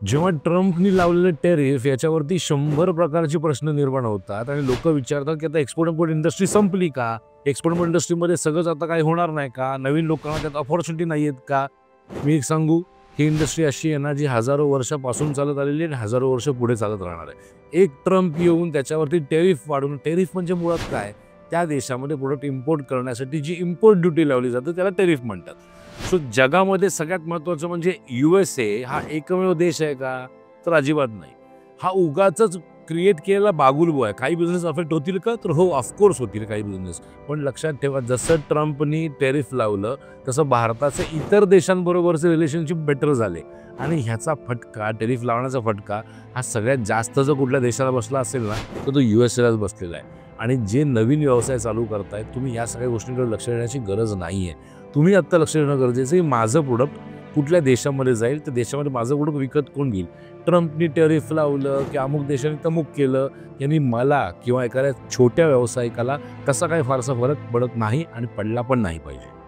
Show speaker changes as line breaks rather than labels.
जेव्हा ट्रम्पनी लावलेले टेरिफ याच्यावरती 100 प्रकारचे प्रश्न निर्माण होतात आणि लोक विचारतात की आता एक्सपोर्ट इम्पोर्ट इंडस्ट्री संपली का? एक्सपोर्ट इम्पोर्ट इंडस्ट्रीमध्ये सगळंच आता काही होणार नाही का? नवीन लोकांना त्यात अपॉर्च्युनिटी नाही आहेत का? मी एक सांगू, ही इंडस्ट्री अशी आहे ना, जी हजारो वर्षापासून चालत आलेली आहे आणि हजारो वर्ष पुढे चालत राहणार आहे. एक ट्रम्प येऊन त्याच्यावरती टेरिफ वाढवून, टेरिफ म्हणजे मुळात काय? त्या देशामध्ये प्रोडक्ट इम्पोर्ट करण्यासाठी जी इम्पोर्ट ड्युटी लावली जाते त्याला टेरिफ म्हणतात. सो जगामध्ये सगळ्यात महत्त्वाचं म्हणजे USA हा एकमेव देश आहे का? तर अजिबात नाही. हा उगाचच क्रिएट केलेला बागुलबो आहे. काही बिझनेस अफेक्ट होतील का? तर हो, ऑफकोर्स होतील काही बिझनेस. पण लक्षात ठेवा, जसं ट्रम्पनी टेरिफ लावलं तसं भारताचे इतर देशांबरोबरचे रिलेशनशिप बेटर झाले आणि ह्याचा फटका, टेरिफ लावण्याचा फटका हा सगळ्यात जास्त जर कुठल्या देशाला बसला असेल ना, तर तो USAलाच बसलेला आहे. आणि जे नवीन व्यवसाय चालू करतायत, तुम्ही या सगळ्या गोष्टींकडे लक्ष देण्याची गरज नाही आहे. तुम्ही आत्ता लक्ष देणं गरजेचं आहे, माझं प्रोडक्ट कुठल्या देशामध्ये जाईल, त्या देशामध्ये माझं प्रोडक्ट विकत कोण घेईल? ट्रम्पनी टेरिफ लावलं की अमुक देशाने तमुक केलं, यांनी मला किंवा एखाद्या छोट्या व्यावसायिकाला तसा काही फारसा फरक पडत नाही आणि पडला पण नाही पाहिजे.